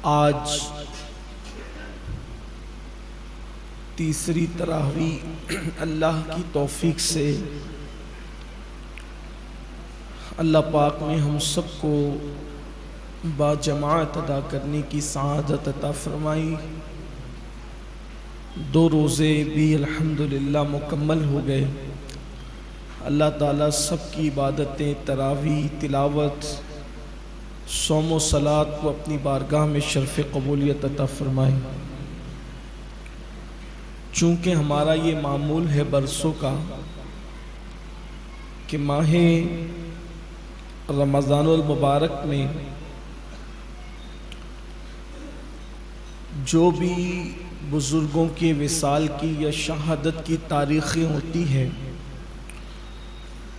आज तीसरी तरावी अल्लाह की तौफीक से अल्लाह पाक ने हम सबको बाजमात अदा करने की सआदत अता फरमाई। 2 रोज़े भी अल्हम्दुलिल्लाह मुकम्मल हो गए। अल्लाह ताला सबकी इबादतें, तरावी, तिलावत, सौम व सलात को अपनी बारगाह में शर्फ़ कबूलियत अता फरमाए। चूँकि हमारा ये मामूल है बरसों का कि माह रमज़ानुल मुबारक में जो भी बुज़ुर्गों के विसाल की या शहादत की तारीख़ें होती हैं,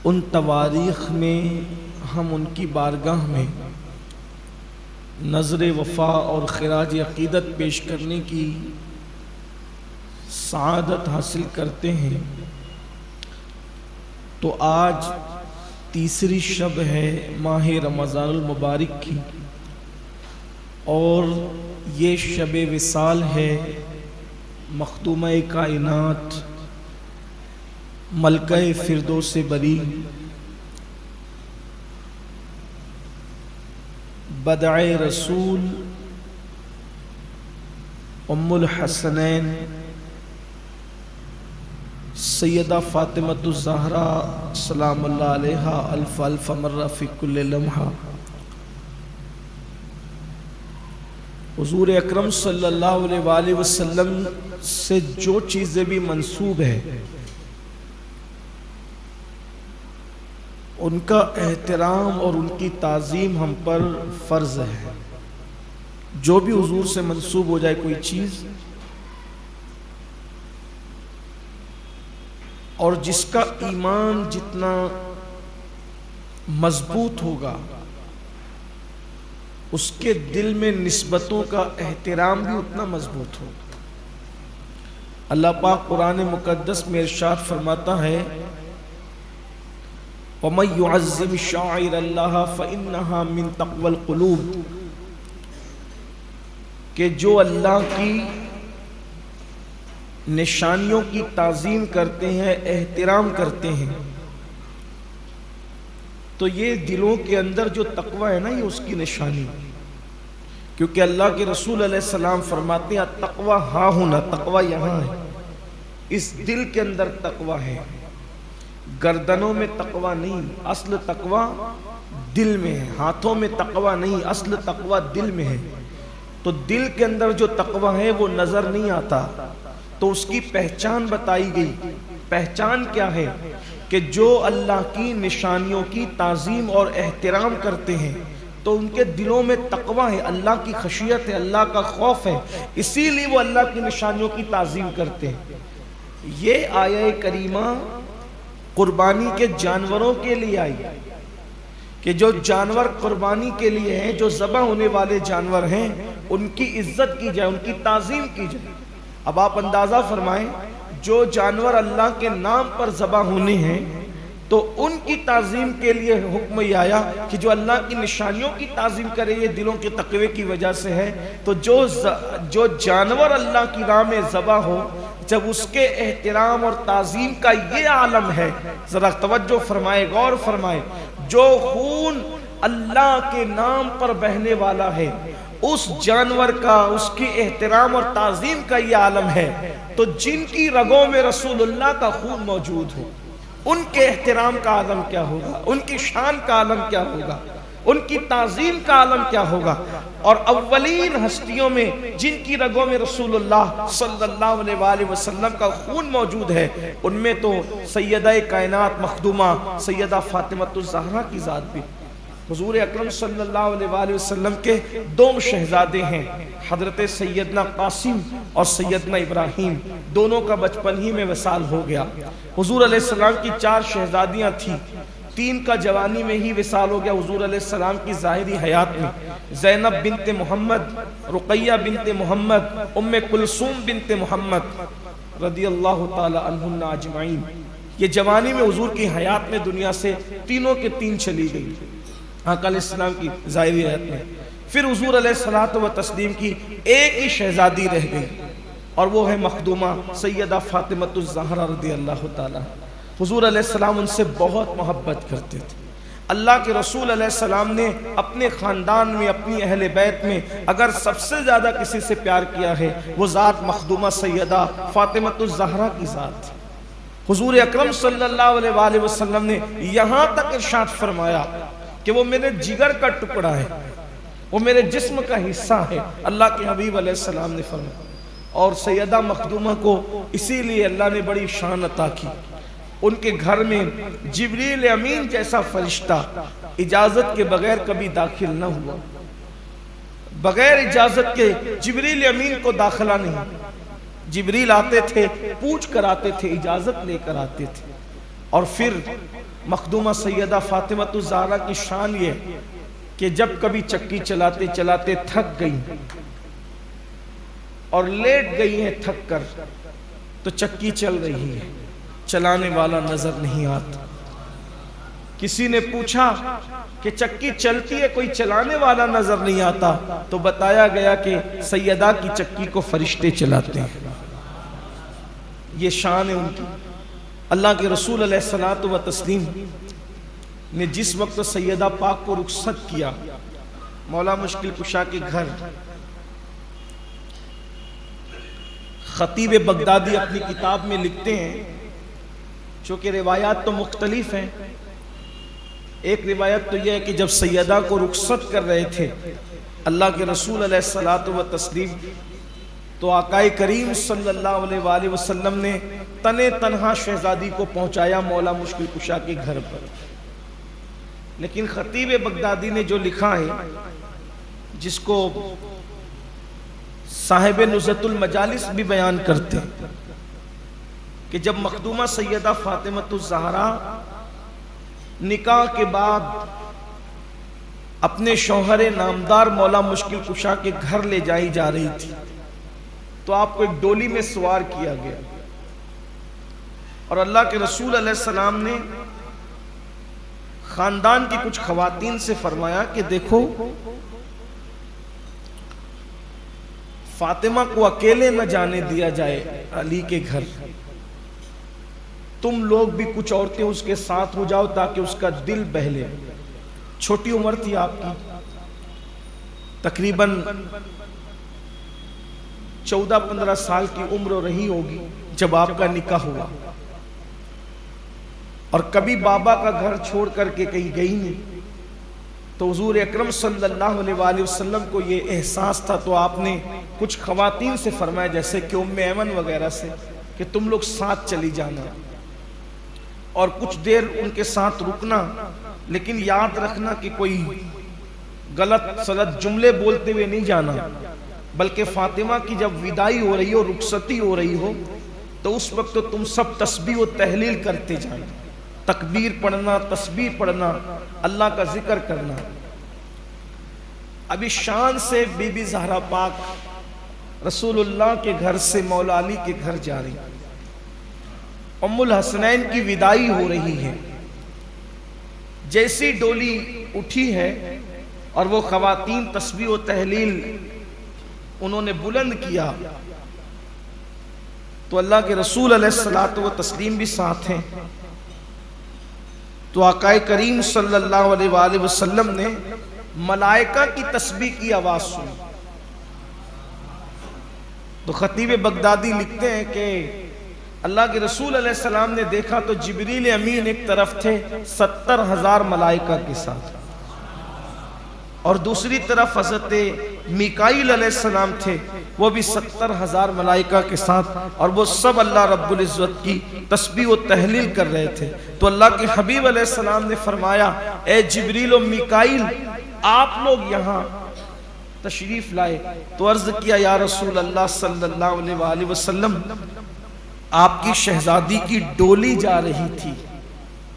उन तवारीख़ में हम उनकी बारगाह में नज़र वफ़ा और ख़िराज अक़ीदत पेश करने की सआदत हासिल करते हैं। तो आज तीसरी शब है माह रमज़ानुल मुबारक की और ये शब विसाल है मखदूमा कायनात मलका फिरदौस बरी बदाए रसूल उम्मुल हसनैन सैयदा फ़ातिमतुज़ ज़हरा सलामुल्लाह अलैहा अल्फ़ अल्फ़ मर्रा फ़ी कुल्लि लम्हा। हुज़ूर अकरम सल्लल्लाहु अलैहि वसल्लम से जो चीज़ें भी मंसूब है उनका एहतराम और उनकी ताज़ीम हम पर फ़र्ज़ है। जो भी हुज़ूर से मंसूब हो जाए कोई चीज़ और जिसका ईमान जितना मजबूत होगा उसके दिल में निस्बतों का एहतराम भी उतना मजबूत होगा। अल्लाह पाक कुरान मुक़द्दस में इरशाद फरमाता है, वमन युअज़्ज़िम शाइरल्लाह फ़इन्नहा मिन तक़वल क़ुलूब, कि जो अल्लाह की निशानियों की ताज़ीम करते हैं, एहतराम करते हैं, तो ये दिलों के अंदर जो तक़वा है ना, ये उसकी निशानी। क्योंकि अल्लाह के रसूल अलैहिस्सलाम फरमाते हैं तक़वा हाँ होना, तक़वा यहाँ है, इस दिल के अंदर तक़वा है, गर्दनों में तक़वा नहीं, असल तक़वा दिल में है। हाथों में तक़वा नहीं, असल तक़वा दिल में है। तो दिल के अंदर जो तक़वा है वो नज़र नहीं आता, तो उसकी पहचान बताई गई। पहचान क्या है कि जो अल्लाह की निशानियों की ताज़ीम और एहतराम करते हैं तो उनके दिलों में तक़वा है, अल्लाह की खशियत है, अल्लाह का खौफ है, इसीलिए वो अल्लाह की निशानियों की ताज़ीम करते हैं। ये आया करीमा कुर्बानी के जानवरों के लिए आई कि जो जानवर कुर्बानी के लिए हैं, जो ज़बह होने वाले जानवर हैं, उनकी इज्जत की जाए, उनकी ताज़ीम की जाए। अब आप अंदाज़ा फरमाएं, जो जानवर अल्लाह के नाम पर ज़बह होने हैं तो उनकी ताज़ीम के लिए हुक्म ये आया कि जो अल्लाह की निशानियों की ताज़ीम करे, ये दिलों के तक़वे की वजह से है। तो जो जानवर अल्लाह की राह में ज़बह हो, जब उसके एहतराम और ताज़ीम का ये आलम है, ज़रा तवज्जो फरमाए, गौर फरमाए, जो खून अल्लाह के नाम पर बहने वाला है उस जानवर का, उसकी एहतराम और ताज़ीम का ये आलम है। तो जिनकी रगों में रसूलुल्लाह का खून मौजूद हो, उनके एहतराम का आलम क्या होगा, उनकी शान का आलम क्या होगा, उनकी ताज़ीम का आलम क्या होगा। और अव्वलीन हस्तियों में जिनकी रगों में रसूलुल्लाह सल्लल्लाहु अलैहि वसल्लम का खून मौजूद है, उनमें तो सैयदा कायनात मखदूमा सैयदा फ़ातिमतुज़ ज़हरा की ज़ात भी। हुज़ूर अकरम सल्लल्लाहु अलैहि वसल्लम के 2 शहज़ादे हैं, हज़रत सैयदना कासिम और सैयदना इब्राहीम। दोनों का बचपन ही में वसाल हो गया। हुज़ूर अलैहिस्सलाम की 4 शहज़ादियाँ थीं, 3 का जवानी में ही विसाल हो गया हुज़ूर अलैहिस्सलाम की ज़ाहिरी हयात में। ज़ैनब बिनते मोहम्मद, रुक़ैया बिनते मोहम्मद, उम्मे कुलसूम बिनते मोहम्मद रदियल्लाहु ताला अन्हुन्ना अजमाइन। ये जवानी में हुज़ूर की हयात में दुनिया से तीनों के तीन चली गई, आका अलैहिस्सलाम की ज़ाहिरी हयात में। फिर हुजूर अलैहिस्सलातु व तस्लीम की एक ही शहजादी रह गई और वो है मखदूमा सैयदा फातिमतुज़ ज़हरा रज़ियल्लाहु ताला। हुजूर अलैहिस्सलाम उनसे बहुत मोहब्बत करते थे। अल्लाह के रसूल अलैहिस्सलाम ने अपने ख़ानदान में, अपनी अहले बैत में अगर सबसे ज़्यादा किसी से प्यार किया है वो ज़ात मखदूमा सैयदा फातिमतुज़ ज़हरा की ज़ात। हुजूर अकरम सल्लल्लाहु अलैहि वसल्लम ने यहाँ तक इरशाद फरमाया कि वो मेरे जिगर का टुकड़ा है, वो मेरे जिस्म का हिस्सा है। अल्लाह के हबीब अलैहिस्सलाम ने फरमाया। और सैयदा मखदूमा को इसीलिए अल्लाह ने बड़ी शान अता की। उनके घर में जिब्रील अमीन जैसा फरिश्ता इजाजत के बगैर कभी दाखिल न हुआ। बगैर इजाजत के जिब्रील अमीन को दाखिला नहीं। जिब्रील आते थे, पूछ कर आते थे, इजाजत लेकर आते थे। और फिर मखदूमा सैयदा फातिमतुज़ ज़हरा की शान ये कि जब कभी चक्की चलाते चलाते थक गई और लेट गई हैं थक कर, तो चक्की चल रही है, चलाने वाला नजर नहीं आता। किसी ने पूछा कि चक्की चलती है, कोई चलाने वाला नजर नहीं आता, तो बताया गया कि सैयदा की चक्की को फरिश्ते चलाते हैं। ये शान है उनकी। अल्लाह के रसूल अलैहिस्सलातु व तस्लीम ने जिस वक्त सैयदा पाक को रुखसत किया मौला मुश्किल कुशा के घर, खतीब बगदादी अपनी किताब में लिखते हैं, चूँकि रिवायात तो मुख्तलिफ हैं। एक रिवायत तो यह है कि जब सैयदा को रुखसत कर रहे थे अल्लाह के रसूल अलैहिस्सलातु व तस्लीम, तो आकाए करीम सल्लल्लाहु अलैहि वसल्लम ने तने तन्हा शहजादी को पहुंचाया मौला मुश्किल कुशा के घर पर। लेकिन खतीब बगदादी ने जो लिखा है, जिसको साहिब नुज़्रतुल मजालिस भी बयान करते हैं, कि जब मखदूमा सैयदा फातिमतुज़ ज़हरा निकाह के बाद अपने शौहर नामदार मौला मुश्किल कुशा के घर ले जाई जा रही थी, तो आपको एक डोली में सवार किया गया और अल्लाह के रसूल अलैहिस्सलाम ने खानदान की कुछ खवातीन से फरमाया कि देखो, फातिमा को अकेले न जाने दिया जाए अली के घर, तुम लोग भी कुछ औरतें उसके साथ हो जाओ ताकि उसका दिल बहले। छोटी उम्र थी आपकी, तकरीबन 14-15 साल की उम्र रही होगी जब आपका निकाह हुआ, और कभी बाबा का घर छोड़ करके कहीं गई नहीं। तो हुजूर अकरम सल्लल्लाहु अलैहि वसल्लम को ये एहसास था, तो आपने कुछ खवातीन से फरमाया, जैसे कि उम्मे ऐमन वगैरह से, कि तुम लोग साथ चली जाना और कुछ देर उनके साथ रुकना, लेकिन याद रखना कि कोई गलत सलत जुमले बोलते हुए नहीं जाना, बल्कि फातिमा की जब विदाई हो रही हो, रुखसती हो रही हो, तो उस वक्त तो तुम सब तस्बीह व तहलील करते जाना, तकबीर पढ़ना, तस्बीह पढ़ना, अल्लाह का जिक्र करना। अभी शान से बीबी ज़हरा पाक रसूलुल्लाह के घर से मौला अली के घर जा रही, उम्मुल हसनैन की विदाई हो रही है। जैसी डोली उठी है और वो खवातीन तस्बीह व तहलील उन्होंने बुलंद किया, तो अल्लाह के रसूल अलैहिस्सलातु व तस्लीम भी साथ हैं। तो आकाए करीम सल्लल्लाहु अलैहि वसल्लम ने मलाइका की तस्बीह की आवाज़ सुनी। तो खतीब बगदादी लिखते हैं कि अल्लाह के रसूल अलैहिस्सलाम ने देखा तो जिब्रील अमीन एक तरफ थे 70,000 मलाइका के साथ, और दूसरी तरफ हज़रत मीकाईल अलैहिस्सलाम थे, वो भी 70,000 मलाइका के साथ, और वो सब अल्लाह रब्बुल इज़्ज़त की तस्बीह व तहलील कर रहे थे। तो अल्लाह के हबीब अलैहिस्सलाम ने फरमाया, ए जिब्रील व मीकाईल, आप लोग यहाँ तशरीफ लाए। तो अर्ज किया, या रसूल अल्लाह सल्लल्लाहु अलैहि वसल्लम, आपकी शहजादी की डोली जा रही थी,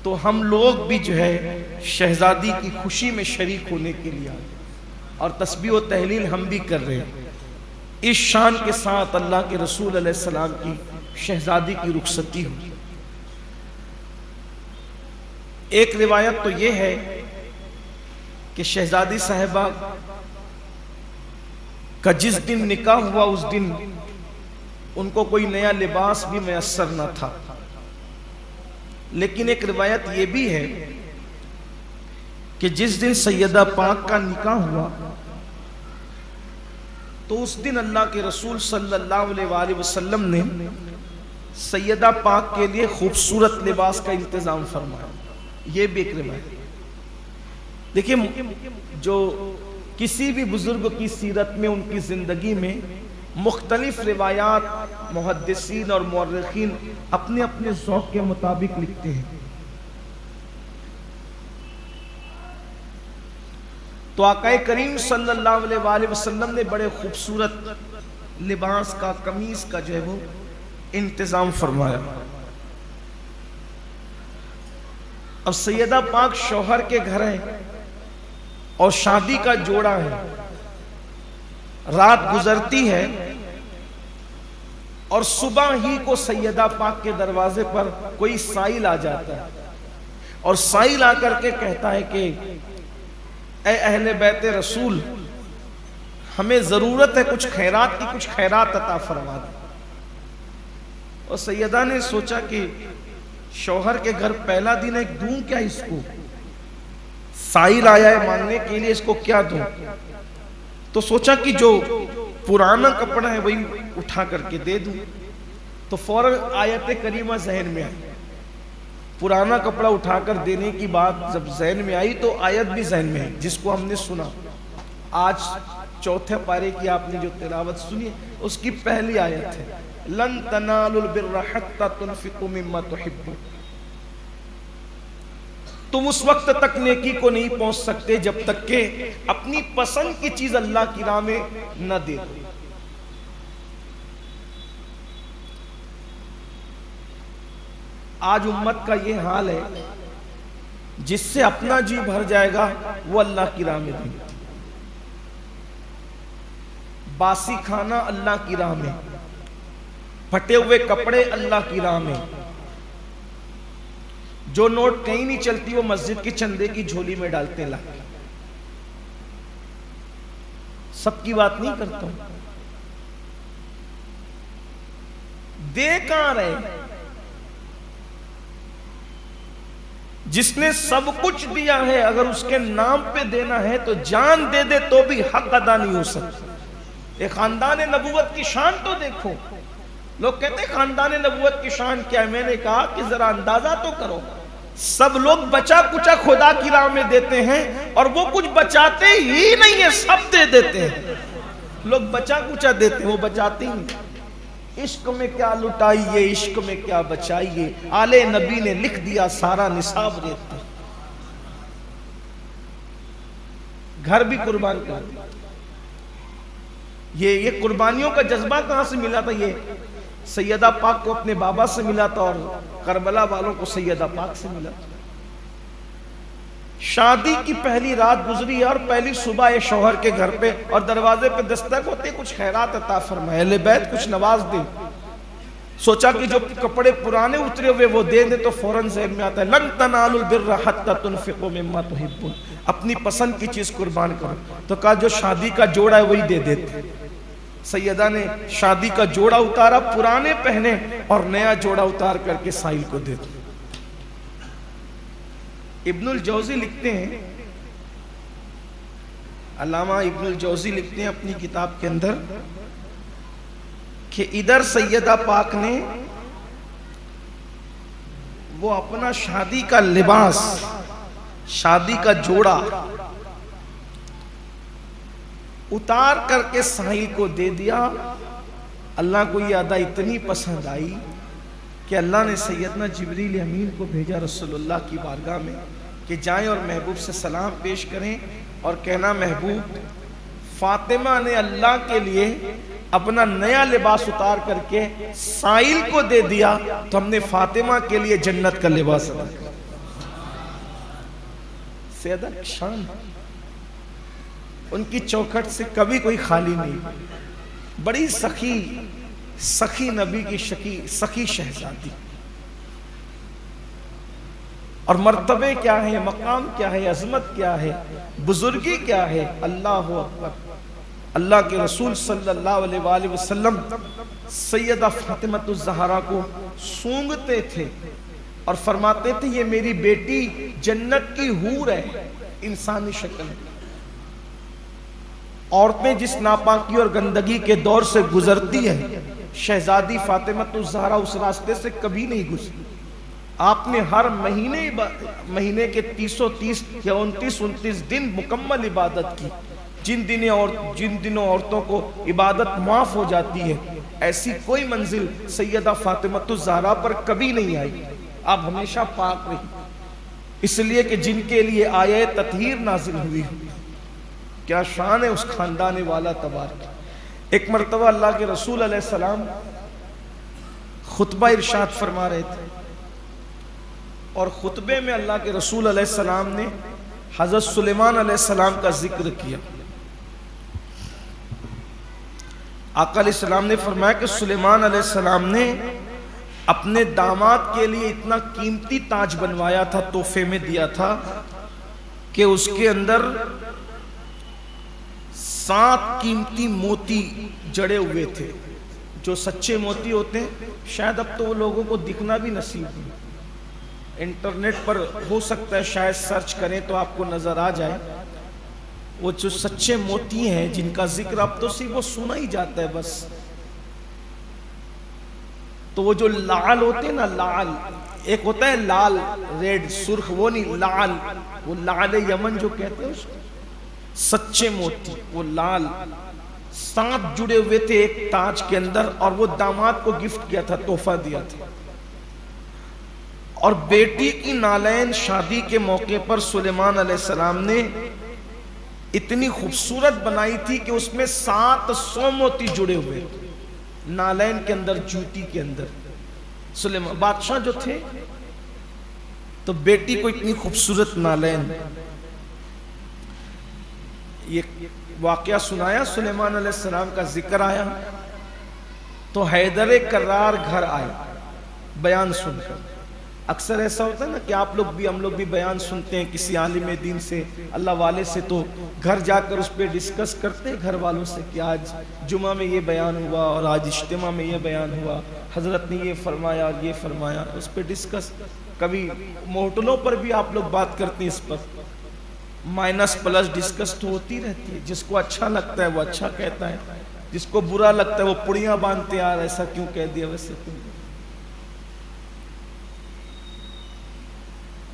तो हम लोग भी जो है शहजादी की खुशी में शरीक होने के लिए आए, और तस्बीह व तहलील हम भी कर रहे हैं। इस शान के साथ अल्लाह के रसूल अलैहिस्सलाम की शहजादी की रुखसती हुई। एक रिवायत तो यह है कि शहजादी साहिबा का जिस दिन निकाह हुआ उस दिन उनको कोई नया लिबास भी मैसर न था। लेकिन एक रिवायत यह भी है कि जिस दिन सैयदा पाक का निकाह हुआ तो उस दिन अल्लाह के रसूल सल्लल्लाहु अलैहि वसल्लम ने सैयदा पाक के लिए खूबसूरत लिबास का इंतजाम फरमाया। यह भी एक रिवायत। देखिए, जो किसी भी बुजुर्ग की सीरत में, उनकी जिंदगी में मुख्तलिफ रिवायात मुहद्दिसीन और मुअर्रिखीन अपने अपने ज़ौक़ के मुताबिक लिखते हैं। तो आक़ाए करीम सल्लल्लाहु अलैहि वसल्लम ने बड़े खूबसूरत लिबास का, कमीज का जो है वो इंतजाम फरमाया। अब सैयदा पाक शौहर के घर है और शादी का जोड़ा है। रात गुजरती है और सुबह ही को सैयदा पाक के दरवाजे पर कोई साइल आ जाता है और साइल आकर के कहता है कि ए अहले बैते रसूल, हमें जरूरत है कुछ खैरात की, कुछ खैरात अता फरमा दे। और सैयदा ने सोचा कि शौहर के घर पहला दिन है, दूं क्या इसको, साइल आया है मांगने के लिए, इसको क्या दूं। तो सोचा कि जो पुराना कपड़ा है वही उठा करके दे दूं। तो फौरन आयत करीमा जहन में आई। पुराना कपड़ा उठाकर देने की बात जब जहन में आई तो आयत भी जहन में आई, जिसको हमने सुना आज चौथे पारे की आपने जो तिलावत सुनी उसकी पहली आयत है, लन तनालुल बिर्रा हत्ता तुनफिकू मिम्मा तुहिब्बून। तुम उस वक्त तक नेकी को नहीं पहुंच सकते जब तक के अपनी पसंद की चीज अल्लाह की राह में न दे दो। आज उम्मत का ये हाल है, जिससे अपना जी भर जाएगा वो अल्लाह की राह में देंगे। बासी खाना अल्लाह की राह में, फटे हुए कपड़े अल्लाह की राह में, जो नोट कहीं नहीं चलती वो मस्जिद की चंदे की झोली में डालते ला। सबकी बात नहीं करता हूं, दे कहां रहे। जिसने सब कुछ दिया है अगर उसके नाम पे देना है तो जान दे दे तो भी हक अदा नहीं हो सकता। एक खानदान नबूवत की शान तो देखो। लोग कहते हैं खानदान नबूवत की शान क्या है। मैंने कहा कि जरा अंदाजा तो करो। सब लोग बचा कुचा खुदा की राह में देते हैं और वो कुछ बचाते ही नहीं है, सब दे देते हैं। लोग बचा कुचा देते हैं, वो बचाते ही नहीं। इश्क में क्या लुटाइए, इश्क में क्या बचाइए, आले नबी ने लिख दिया सारा निसाब रेत। घर भी कुर्बान कर दिया। ये कुर्बानियों का जज्बा कहां से मिला था? ये सैयदा पाक को अपने बाबा से मिला था और करबला वालों को सैयदा पाक से मिला था। शादी की पहली रात गुजरी और पहली सुबह ये शौहर के घर पे और दरवाजे पे दस्तक होते, कुछ खैरात अता फरमाए, अहले बैत कुछ नवाज दे। सोचा कि जो कपड़े पुराने उतरे हुए वो दे दे तो फौरन ज़हन में आता है, लन तनालुल बिर्रा हत्ता तुनफिकू मिम्मा तुहिब्बून। अपनी पसंद की चीज कुर्बान करो। तो कहा जो शादी का जोड़ा है वही दे देते। सैयदा ने शादी का जोड़ा उतारा, पुराने पहने और नया जोड़ा उतार करके साहिल को दे दिया। इब्नुल जौजी लिखते हैं, अल्लामा इब्नुल जौजी लिखते हैं अपनी किताब के अंदर कि इधर सैयदा पाक ने वो अपना शादी का लिबास, शादी का जोड़ा उतार करके साहिल को दे दिया। अल्लाह को ये अदा इतनी पसंद आई कि अल्लाह ने सैयदना जिब्रील अमीन को भेजा रसूलुल्लाह की बारगाह में कि जाएं और महबूब से सलाम पेश करें और कहना, महबूब फातिमा ने अल्लाह के लिए अपना नया लिबास उतार करके साहिल को दे दिया, तो हमने फातिमा के लिए जन्नत का लिबास अता किया। सैयदा शान, उनकी चौखट से कभी कोई खाली नहीं। बड़ी सखी नबी की सखी शहजादी। और मर्तबे क्या है, मकाम क्या है, अजमत क्या है, बुजुर्गी क्या है। अल्लाह अकबर, अल्लाह के रसूल सल्लल्लाहु अलैहि वसल्लम सैयदा फातिमतुज़ ज़हरा को सूंघते थे और फरमाते थे ये मेरी बेटी जन्नत की हूर है, इंसानी शक्ल में। औरतें जिस नापाकी और गंदगी के दौर से गुजरती है, शहजादी फातिमतुज़ ज़हरा उस रास्ते से कभी नहीं गुजरी। आपने हर महीने के 330 या 29 दिन मुकम्मल इबादत की। जिन दिनों औरतों को इबादत माफ हो जाती है, ऐसी कोई मंजिल सैयदा फातिमतुज़ ज़हरा पर कभी नहीं आई। आप हमेशा पाक रही, इसलिए कि जिनके लिए आयत ततहीर नाजिल हुई। क्या शान है उस खानदान वाला तबारक। एक मरतबा अल्लाह के रसूल अलैहिस्सलाम खुतबा इरशाद फरमा रहे थे और खुतबे में अल्लाह के रसूल अलैहिस्सलाम ने हज़रत सुलेमान अलैहिस्सलाम का जिक्र किया। आका अलैहिस्सलाम ने फरमाया कि सुलेमान अलैहिस्सलाम ने अपने दामाद के लिए इतना कीमती ताज बनवाया था, तोहफे में दिया था कि उसके अंदर 7 कीमती मोती जड़े हुए थे। जो सच्चे मोती होते हैं, शायद अब तो वो लोगों को दिखना भी नसीब नहीं। इंटरनेट पर हो सकता है शायद सर्च करें तो आपको नजर आ जाए। वो जो सच्चे मोती हैं जिनका जिक्र अब तो सिर्फ वो सुना ही जाता है बस। तो वो जो लाल होते हैं ना, लाल एक होता है लाल रेड सुर्ख, वो नहीं, लाल वो लाल यमन जो कहते हैं उसको, सच्चे मोती वो लाल 7 जुड़े हुए थे एक ताज के अंदर, और वो दामाद को गिफ्ट किया था, तोहफा दिया था। और बेटी की नालैन शादी के मौके पर सुलेमान अलैहिस्सलाम ने इतनी खूबसूरत बनाई थी कि उसमें 700 मोती जुड़े हुए थे नालैन के अंदर, जूती के अंदर। सुलेमान बादशाह जो थे, तो बेटी को इतनी खूबसूरत नालैन। ये वाकया सुनाया, सुलेमान अलैहिस्सलाम का जिक्र आया तो हैदर कर्रार घर आए बयान सुनकर। अक्सर ऐसा होता है ना कि आप लोग भी, हम लोग भी बयान सुनते हैं किसी आलिम दीन से, अल्लाह वाले से, तो घर जाकर उस पर डिस्कस करते हैं घर वालों से कि आज जुमा में ये बयान हुआ और आज इज्तिमा में ये बयान हुआ, हजरत ने ये फरमाया और ये फरमाया, उस पर डिस्कस। कभी मोहटलों पर भी आप लोग बात करते हैं, इस पर माइनस प्लस डिस्कस तो होती रहती है। जिसको अच्छा लगता है वो अच्छा कहता है, जिसको बुरा लगता है वो पुड़ियां बांधते यार ऐसा क्यों कह दिया, वैसे क्यों।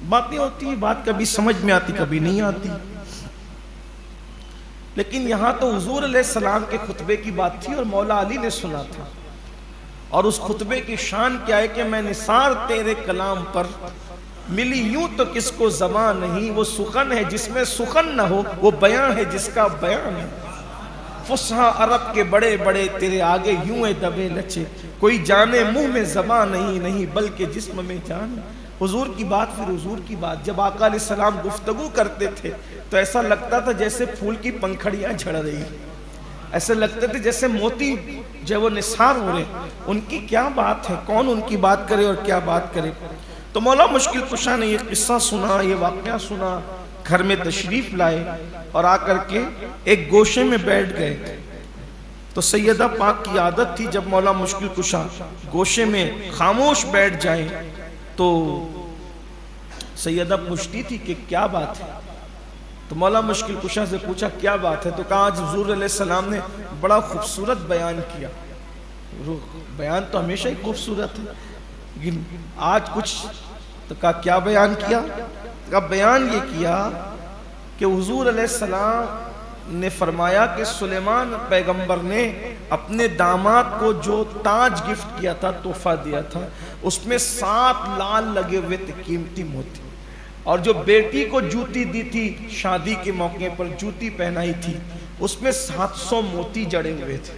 बातें होती है, बात कभी समझ में आती कभी नहीं आती। लेकिन यहां तो हुजूर अलैहिस्सलाम के खुतबे की बात थी और मौला अली ने सुना था। और उस खुतबे की शान क्या है कि मैं निसार तेरे कलाम पर मिली यूं तो किसको ज़बान नहीं, वो सुखन है जिसमें सुखन न हो, वो बयां है जिसका बयान है। फुसहा अरब के बड़े बड़े तेरे आगे यूं दबे लचे, कोई जाने मुंह में ज़बान नहीं, नहीं बल्कि जिस्म में जान। हुजूर की बात, फिर हुजूर की बात। जब आका अलैहिस्सलाम गुफ्तगू करते थे तो ऐसा लगता था जैसे फूल की पंखड़ियां झड़ रही, ऐसे लगते थे जैसे मोती जो वो निसार हो रहे। उनकी क्या बात है, कौन उनकी बात करे और क्या बात करे। तो मौला मुश्किल कुशा ने ये किस्सा सुना, ये वाक़या सुना, घर में तशरीफ लाए और आकर के एक गोशे में बैठ गए। तो सैयदा पाक की आदत थी जब मौला मुश्किल कुशा गोशे में खामोश बैठ जाए तो सैयदा पूछती थी कि क्या बात है। तो मौला मुश्किल कुशा से पूछा क्या बात है, तो कहा आज हुजूर अलैहिस्सलाम ने बड़ा खूबसूरत बयान किया। बयान तो हमेशा ही खूबसूरत है, लेकिन आज कुछ। तो कहा क्या बयान किया। का बयान ये किया कि हुजूर अलैहिस्सलाम ने फरमाया कि सुलेमान पैगंबर ने अपने दामाद को जो ताज गिफ्ट किया था, तोहफा दिया था, उसमें 7 लाल लगे हुए थे कीमती मोती। और जो बेटी को जूती दी थी, शादी के मौके पर जूती पहनाई थी, उसमें 700 मोती जड़े हुए थे।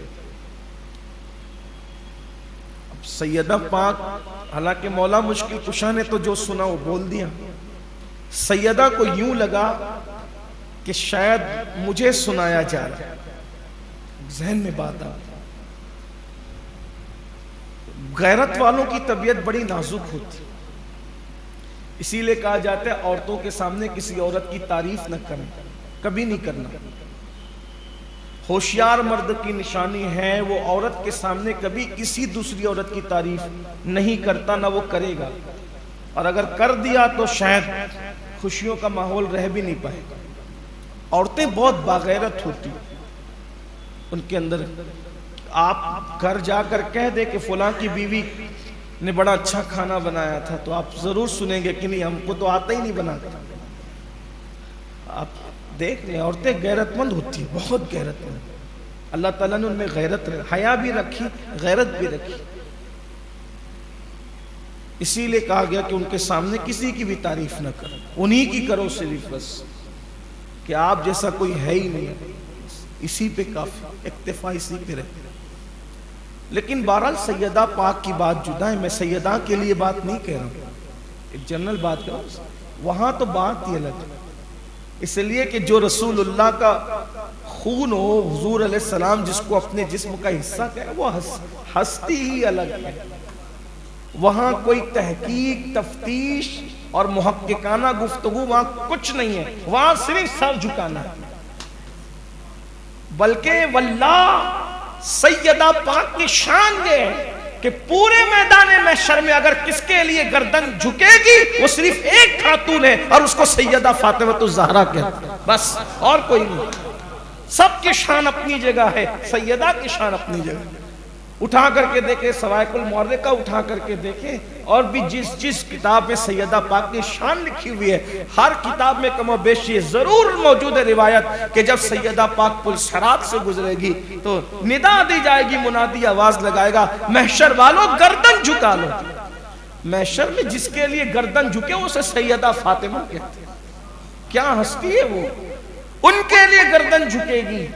अब सैयदा पाक, हालांकि मौला मुश्किल कुशा ने तो जो सुना वो बोल दिया। सैयदा को यूं लगा कि शायद मुझे सुनाया जा रहा है, जहन में बात आ। गैरत वालों की तबीयत बड़ी नाजुक होती, इसीलिए कहा जाता है औरतों के सामने किसी औरत की तारीफ न करें, कभी नहीं करना। होशियार मर्द की निशानी है वो औरत के सामने कभी किसी दूसरी औरत की तारीफ नहीं करता, ना वो करेगा, और अगर कर दिया तो शायद खुशियों का माहौल रह भी नहीं पाएगा। औरतें बहुत बागैरत होती, उनके अंदर आप घर जाकर कह दे कि फलां की बीवी ने बड़ा अच्छा खाना बनाया था, तो आप जरूर सुनेंगे कि नहीं हमको तो आता ही नहीं बनाता। आप देख लें, औरतें गैरतमंद होती है, बहुत गैरतमंद। अल्लाह ताला ने उनमें गैरत, हया भी रखी, गैरत भी रखी। इसीलिए कहा गया कि उनके सामने किसी की भी तारीफ ना करो, उन्हीं की करो सिर्फ, बस कि आप जैसा कोई है ही नहीं, इसी पे काफी, इक्तिफा इसी पे रहे। लेकिन बहरहाल सैयदा पाक की बात जुदा है, मैं सैयदा के लिए बात नहीं कह रहा हूँ, एक जनरल बात कर रहा हूँ। वहां तो बात ही अलग है, इसलिए कि जो रसूलुल्लाह का खून हो, हुजूर अलैहिस्सलाम जिसको अपने जिस्म का हिस्सा कहे, वो हस्ती ही अलग है। वहां कोई तहकीक, तफ्तीश और मुहक्किकाना गुफ्तगू वहां कुछ नहीं है, वहां सिर्फ सर झुकाना है। बल्कि वल्लाह सैयदा पाक की शान ये है कि पूरे मैदान महशर में अगर किसके लिए गर्दन झुकेगी वो सिर्फ एक खातून है, और उसको सैयदा फातिमा ज़हरा कहते हैं, बस और कोई नहीं। सबकी शान अपनी जगह है, सैयदा की शान अपनी जगह। उठा करके देखे, सवाइकुल मुअर्रिका उठा करके देखे, और भी जिस किताब में सैयदा पाक की शान लिखी हुई है, हर किताब में कमो बेश ये जरूर मौजूद है रिवायत कि जब सैयदा पाक पुल सरात से गुजरेगी तो निदा दी जाएगी, मुनादी आवाज लगाएगा, महशर वालों गर्दन झुका लो। महशर में जिसके लिए गर्दन झुके उसे सैयदा फातिमा कहते हैं। क्या हस्ती है वो, उनके लिए गर्दन झुकेगी।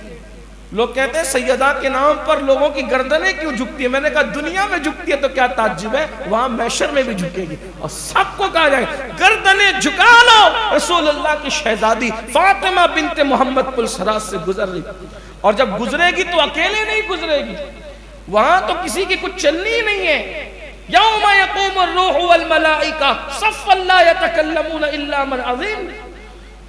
लोग कहते हैं सैयदा के नाम पर लोगों की गर्दनें क्यों झुकती है? मैंने कहा दुनिया में झुकती है तो क्या ताज्जुब है, वहां महशर में भी झुकेगी। और सबको कहा जाए गर्दनें झुका लो, रसूलुल्लाह की शहजादी फातिमा बिनते मोहम्मद पुलसरात से गुजर रही, और जब गुजरेगी तो अकेले नहीं गुजरेगी, वहां तो किसी की कुछ चलनी ही नहीं है। यौमा यक़ूमुर रूहु वल मलाइका सफ़्फ़न ला यतकल्लमूना इल्ला मन अज़ीम।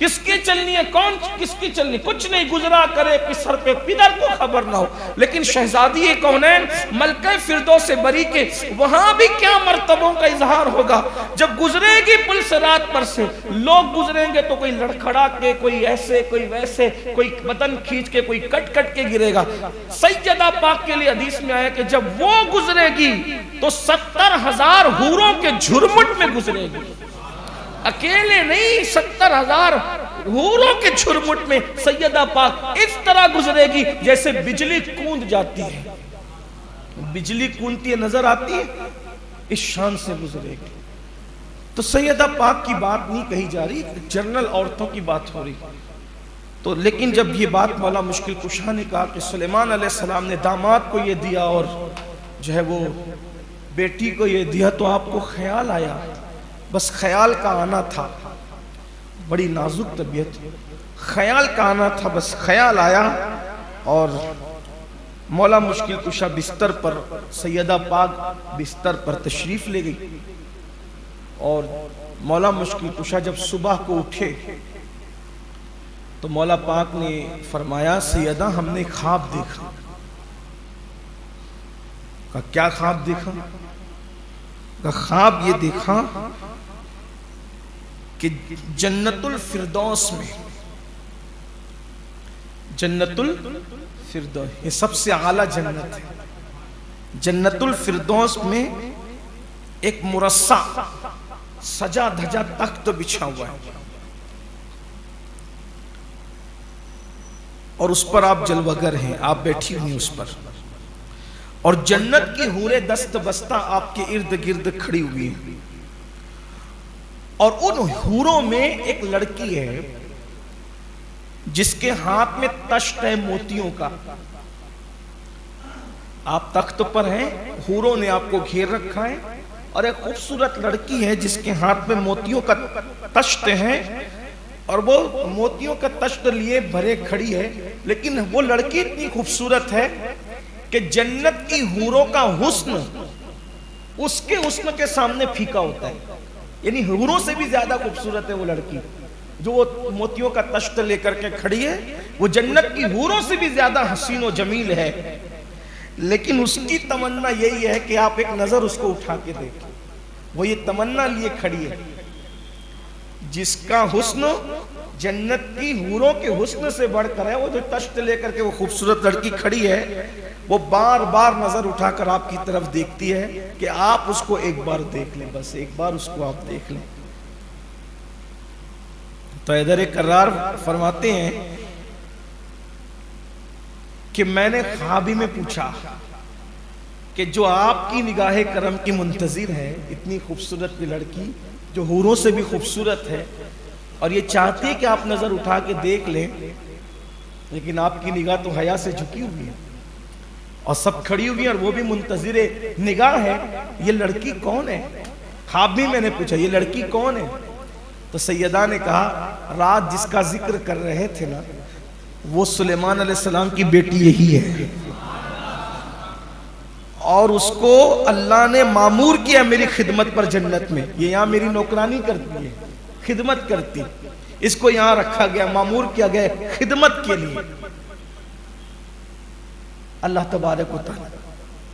किसकी चलनी है, कौन किसकी चलनी, कुछ नहीं, गुजरा करे पिसर पे पिदर को खबर ना हो। लेकिन शहजादी कौनैन मलके फिरदौस से बरी के वहां भी क्या मर्तबों का इजहार होगा। जब गुजरेगी पुल सिरात पर से, लोग गुजरेंगे तो कोई लड़खड़ा के, कोई ऐसे, कोई वैसे, कोई बदन खींच के, कोई कट कट के गिरेगा। सैयदा पाक के लिए हदीस में आया कि जब वो गुजरेगी तो 70,000 हूरों के झुरमुट में गुजरेगी, अकेले नहीं, 70,000 हूरों के झुरमुट में सैयदा पाक इस तरह गुजरेगी जैसे बिजली कूद जाती है, बिजली कूदती है नजर आती है, इस शान से गुजरेगी। तो सैयदा पाक की बात नहीं कही जा रही, जनरल औरतों की बात हो रही। तो लेकिन जब ये बात मौला मुश्किल कुशा ने कहा कि सुलेमान अलैहिस्सलाम ने दामाद को ये दिया और जो है वो बेटी को ये दिया, तो आपको ख्याल आया, बस ख्याल का आना था, बड़ी नाजुक तबीयत, ख्याल का आना था, बस ख्याल आया और मौला मुश्किल कुशा बिस्तर पर, सैयदा पाक बिस्तर पर तशरीफ ले गई। और मौला मुश्किल कुशा जब सुबह को उठे तो मौला पाक ने फरमाया, सैयदा हमने ख्वाब देखा। का क्या ख्वाब देखा? का ख्वाब ये देखा कि जन्नतुल फिरदौस में, जन्नतुल फिरदौस ये सबसे आला जन्नत है, जन्नतुल फिरदौस में एक मुरस्सा सजा धजा तख्त बिछा हुआ है और उस पर आप जलवगर हैं, आप बैठी हुई उस पर, और जन्नत की हूरें दस्त बस्ता आपके इर्द गिर्द खड़ी हुई है। और उन हूरों में एक लड़की है जिसके हाथ में तश्त है मोतियों का। आप तख्त पर हैं, हूरों ने आपको घेर रखा है, और एक खूबसूरत लड़की है जिसके हाथ में मोतियों का तश्त है, और वो मोतियों का तश्त लिए भरे खड़ी है। लेकिन वो लड़की इतनी खूबसूरत है कि जन्नत की हूरों का हुस्न उसके हुस्न के सामने फीका होता है, यानी हूरों से भी ज्यादा खूबसूरत है वो लड़की। जो वो मोतियों का तश्त लेकर के खड़ी है, वो जन्नत की हूरों से भी ज्यादा हसीन और जमील है, लेकिन उसकी तमन्ना यही है कि आप एक नजर उसको उठा के देखें। वो ये तमन्ना लिए खड़ी है, जिसका हुस्न जन्नत की हूरों के हुस्न से बढ़कर है। वो जो तश्त लेकर के वो खूबसूरत लड़की खड़ी है, वो बार बार नजर उठाकर आपकी तरफ देखती है कि आप उसको एक बार देख लें, बस एक बार उसको आप देख लें। तो हैदर कर्रार फरमाते हैं कि मैंने ख्वाबी में पूछा कि जो आपकी निगाहे करम की मुंतजिर है, इतनी खूबसूरत की लड़की जो हूरों से भी खूबसूरत है, और ये चाहती है कि आप नजर उठा के देख लें, लेकिन आपकी निगाह तो हया से झुकी हुई है और सब खड़ी हुई है और वो भी मुंतजिर निगाह है। ये लड़की कौन है? ख्वाब में मैंने पूछा ये लड़की कौन है? तो सैयदा ने कहा, रात जिसका जिक्र कर रहे थे ना, वो सुलेमान अलैहिस्सलाम की बेटी यही है, और उसको अल्लाह ने मामूर किया मेरी खिदमत पर जन्नत में। ये यहाँ मेरी नौकरानी करती है, खिदमत करती, इसको यहाँ रखा गया, मामूर किया गया खिदमत के लिए अल्लाह तबारक व तआला।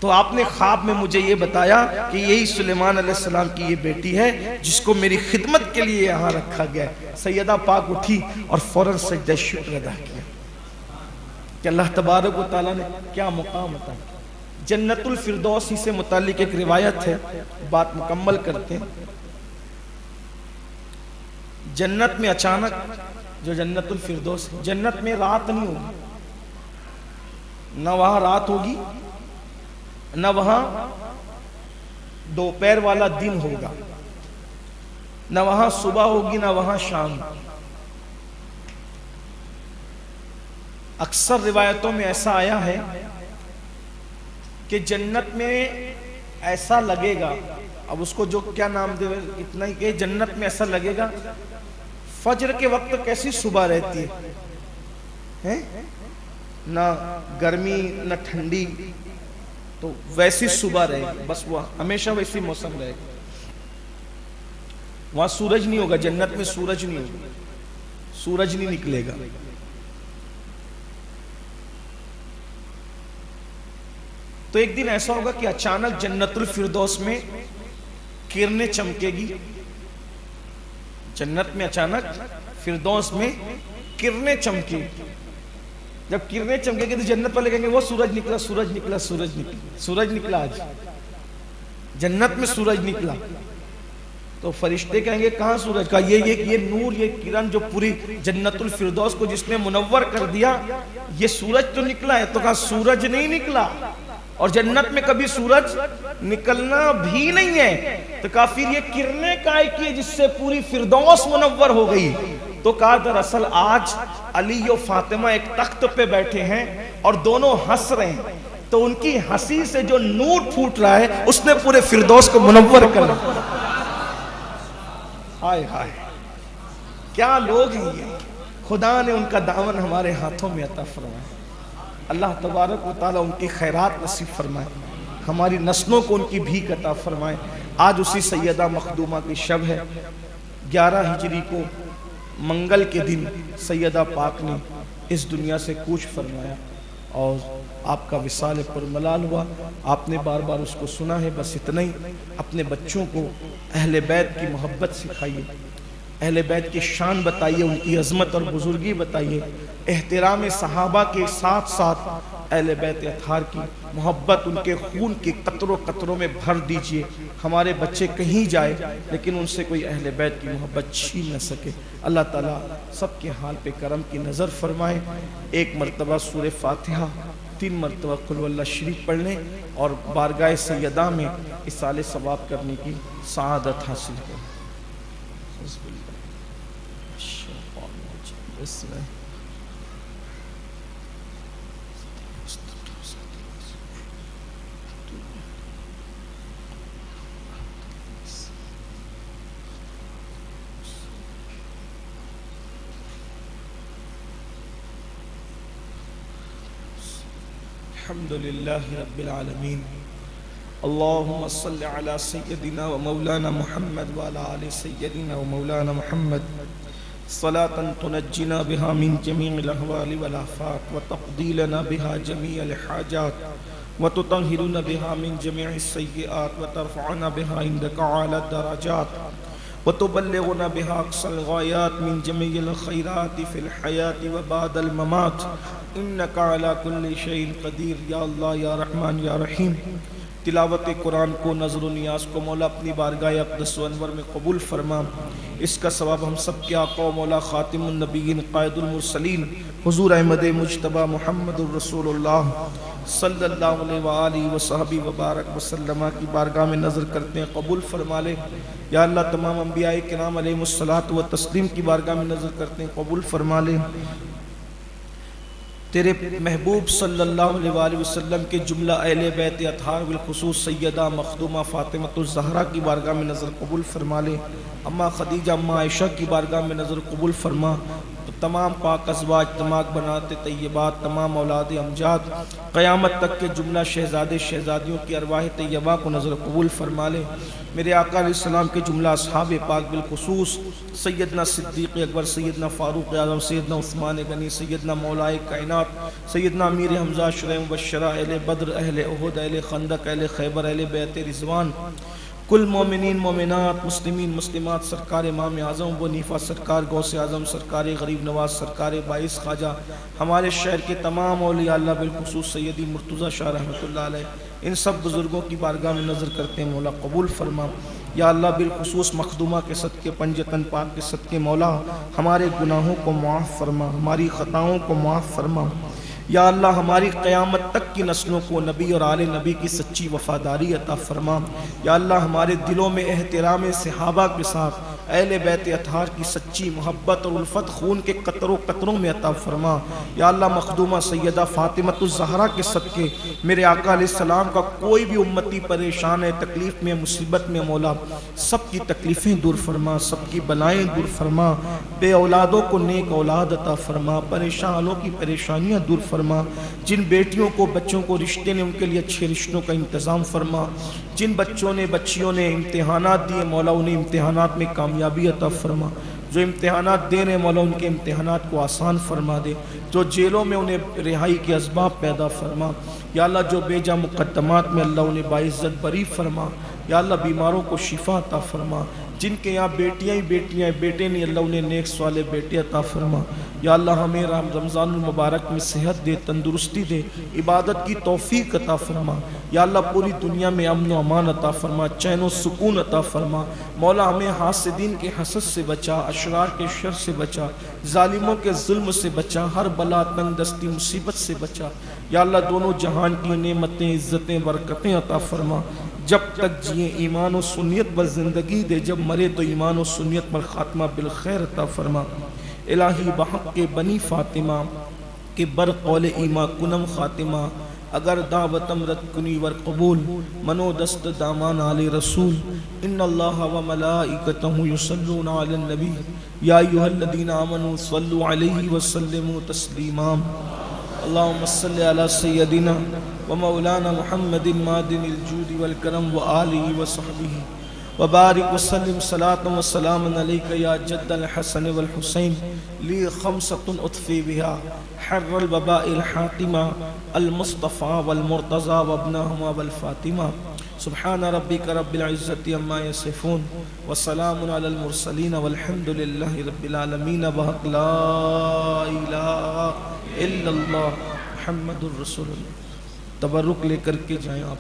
तो आपने ख्वाब में मुझे ये बताया कि यही सुलेमान अलैहिस्सलाम की ये बेटी है जिसको मेरी खिदमत के लिए यहाँ रखा गया। सैयदा पाक उठी और फौरन सजदा शुक्र अदा किया कि अल्लाह तबारक व तआला ने क्या मुकाम बताया। जन्नतुल फिरदौस ही से मुतालिक एक रिवायत है, बात मुकम्मल करते हैं। जन्नत में अचानक जो जन्नतुल फिरदौस, जन्नत में रात नहीं होगी, न वहां रात होगी, न वहां दोपहर वाला दिन होगा, न वहां सुबह होगी, न वहां शाम। अक्सर रिवायतों में ऐसा आया है कि जन्नत में ऐसा लगेगा, अब उसको जो क्या नाम दे इतना ही कि जन्नत में ऐसा लगेगा फज्र के वक्त कैसी सुबह रहती है, ना गर्मी न ठंडी, तो वैसी सुबह रहेगी, बस वह हमेशा वैसी मौसम रहेगा। वहां सूरज नहीं होगा, जन्नत में सूरज नहीं होगा, सूरज नहीं निकलेगा। तो एक दिन ऐसा होगा कि अचानक जन्नतुल फिरदौस में किरणें चमकेगी। जन्नत में अचानक फिरदौस में किरणें चमकेगी। जब किरणें चमकेगी तो जन्नत वाले कहेंगे वो सूरज निकला, सूरज निकला, सूरज निकला, सूरज निकला, आज जन्नत में सूरज निकला। तो फरिश्ते कहेंगे कहाँ सूरज का? ये नूर, ये किरण जो पूरी जन्नतुल फिरदौस को जिसने मुनव्वर कर दिया, ये सूरज तो निकला है। तो कहा सूरज नहीं निकला, और जन्नत में कभी सूरज निकलना भी नहीं है। तो कहा फिर ये किरणें काय की जिससे पूरी फिरदौस मुनव्वर हो गई? तो कहा दरअसल आज अली और फातिमा एक तख्त पे बैठे हैं और दोनों हंस रहे हैं, तो उनकी हंसी से जो नूर फूट रहा है उसने पूरे फिरदौस को मुनव्वर कर दिया। हाय हाय, क्या लोग हैं ये! खुदा ने उनका दामन हमारे हाथों में अता फरमाया। अल्लाह तबारक व तआला उनकी खैरात नसीब फरमाए, हमारी नस्लों को उनकी भीख अता फरमाए। आज उसी सैयदा मखदूमा की शब है। 11 हिजरी को मंगल के दिन सैयदा पाक ने इस दुनिया से कूच फरमाया और आपका विसाल पुरमलाल हुआ। आपने बार बार उसको सुना है, बस इतना ही। अपने बच्चों को अहले बैत की मोहब्बत सिखाइए, अहले बैत की शान बताइए, उनकी अजमत और बुजुर्गी बताइए। एहतराम सहाबा के साथ साथ अहले बैत अतहार की मोहब्बत उनके खून के कतरों कतरों में भर दीजिए। हमारे बच्चे कहीं जाए लेकिन उनसे कोई अहले बैत की मोहब्बत छीन न सके। अल्लाह ताला सबके हाल पे करम की नज़र फरमाए। एक मरतबा सूरह फातिहा, 3 मरतबा कुल वल्लाह शरीफ पढ़ने और बारगाह सैयदा में इसाले सवाब करने की सआदत हासिल हो। अल्हम्दुलिल्लाहि रब्बिल आलमीन। अल्लाहुम्मा सल्लि अला सय्यदिना व मौलाना मुहम्मद व अला आलि सय्यदिना व मौलाना मुहम्मद सलातन तुनज्जिना बिहा मिन जमीइल अहवालि वल आफात व तक़दीलना बिहा जमीअल हाजात व तुतहिरुना बिहा मिन जमीइस सय्यिआत व तरफ़अना बिहा इंदका आला दराजात व तुबल्लिगुना बिहा अक़सल गायात मिन जमीइल खैरात फ़िल हयात व बादल ममात इन्नका अला कुल्लि शैइन क़दीर। या अल्लाह या रहमान या रहीम, तिलावत कुरान को, नज़र नियाज को मौला अपनी बारगाह अक़दस व अनवर में कबूल फरमा। इसका सवाब हम सब के आका मौला ख़ातिमुन नबीयीन क़ाइदुल मुरसलीन हुज़ूर अहमद मुज्तबा मुहम्मदुर रसूलुल्लाह सल्लल्लाहु अलैहि व सहबी व बारक वसल्लम की बारगाह में नज़र करते हैं, कबूल फरमा ले। या अल्लाह तमाम अंबियाए किराम अलैहिमुस्सलातु व तस्लीम की बारगाह में नज़र करते हैं, कबूल फरमा ले। तेरे महबूब सल्लल्लाहु अलैहि वसल्लम के जुमला अहले बैत अतहार बिलखुसूस सैयदा मखदूमा फातिमतुज़ ज़हरा की बारगाह में नज़र कबूल फरमा ले। अम्मा खदीजा, अम्मा आयशा की बारगाह में नज़र कबूल फरमा। तो तमाम पाक अज़वाज, तमाम बनाते तय्यबात, तमाम औलाद अमजाद, क़यामत तक के जुमला शहज़ादे शहज़ादियों की अरवाह तय्यबा को नज़र कबूल फरमा ले। मेरे आका अलैहिस्सलाम के जुमला अस्हाब पाक बिलखुसूस सैयदना सिद्दीक़ अकबर, सैयदना फ़ारूक़ आज़म, सैयदना उस्मान गनी, सैयदना मौलाए कायनात, सैयदना अमीर हमज़ा शुरे मुबश्शरा, अहले बद्र, अहले उहुद, अहले खंदक, अहले खैबर, अहले बैत रिज़वान, कुल मोमिनीन मोमिनात, मुस्लिमीन मुस्लिमात, सरकार इमाम आज़म व नीफ़ा सरकार गौसे आज़म, सरकार गरीब नवाज, सरकार बाइस ख्वाजा, हमारे शहर के तमाम औलिया अल्लाह बिलखुसूस सैयदी मुर्तज़ा शाह रहमतुल्लाह अलैह, इन सब बुज़ुर्गों की बारगाह में नज़र करते हैं, मौला कबूल फरमा। या अल्लाह बिलखुसूस मखदूमा के सदक़े, पंजतन पाक के सदक़े मौला हमारे गुनाहों को मुआफ़ फरमा, हमारी ख़ताओं को मुआफ़ फरमा। या अल्लाह हमारी क़यामत तक की नस्लों को नबी और आले नबी की सच्ची वफ़ादारी अता फ़रमा। या अल्लाह हमारे दिलों में एहतराम सहाबा के साथ अहले बैत अतहार की सच्ची मोहब्बत और उल्फत खून के कतरों कतरों में अता फ़रमा। या अल्लाह मखदूमा सैयदा फ़ातिमतुज़ ज़हरा के सदक़े मेरे आका अलैहिस्सलाम का कोई भी उम्मती परेशान है, तकलीफ़ में, मुसीबत में, मौला सब की तकलीफ़ें दूर फरमा, सब की बलाएँ दूर फरमा, बे औलादों को नेक औलाद अता फ़रमा, परेशानों की परेशानियाँ दूर फरमा। जिन बेटियों को, बच्चों को रिश्ते ने, उनके लिए अच्छे रिश्तों का इंतज़ाम फरमा। जिन बच्चों ने, बच्चियों ने इम्तिहानात दिए, मौला उन्हें इम्तिहानात में कामयाबी अता फरमा। जो इम्तिहानात दे रहे मौला उनके इम्तिहानात को आसान फरमा दे। जो जेलों में उन्हें रिहाई के असबाब पैदा फरमा। या अल्लाह जो बेजा मुकद्दमात में अल्लाह उन्हें बाइज़्ज़त बरी फरमा। या अल्लाह बीमारों को शिफा अता फरमा। जिनके यहाँ बेटियाँ ही बेटियाँ, बेटे नहीं, अल्लाह उन्हें नेक वाले बेटे अता फरमा। या अल्लाह हमें रमज़ानुल मुबारक में सेहत दे, तंदुरुस्ती दे, इबादत की तौफीक अता फरमा। या अल्लाह पूरी दुनिया में अमन व अमान अता फरमा, चैन व सुकून अता फरमा। मौला हमें हासिदीन के हसद से बचा, अशरार के शर से बचा, जालिमों के जुल्म से बचा, हर बला तंग दस्ती मुसीबत से बचा। या अल्लाह दोनों जहान की नेमतें, इज़्ज़तें, बरकतें अता फरमा। जब तक जिए ईमान और सुन्नियत पर ज़िंदगी दे, जब मरे तो ईमान और सुन्नियत पर ख़ात्मा बिलखैर अता फरमा। इलाही बहक़ के बनी फ़ातिमा के बर कौल ईमा कुनम ख़ातिमा, अगर दावतम रद कुनी वर कबूल, मनो दस्त दामान आले रसूल। इन्नल्लाह व मलाइकतहु युसल्लूना अलन नबी, या अय्युहल्लज़ीना आमनू सल्लु अलैहि व सल्लिमू तस्लीमा। अल्लाहुम्मा सल्लि अला सय्यदिना व मौलाना मुहम्मदिन मादिनिल जूदि वल करम व आलिहि व सहबिही व बारिक व सल्लिम सलातन व सलामन अलैका या जद्दल हसन वल हुसैन ली खमसतुन उतफ़ी बिहा हर्रल वबाइल हातिमा अल मुस्तफ़ा वल मुर्तज़ा व अब्नाहुमा वल फ़ातिमा। सुब्हान रब्बिका रब्बिल इज़्ज़ति अम्मा यसिफ़ून व सलामुन अलल मुरसलीन वल्हम्दुलिल्लाहि रब्बिल आलमीन। व ला इलाहा इल्लल्लाह मुहम्मदुर रसूलुल्लाह। तबरुक लेकर के जाएं आप।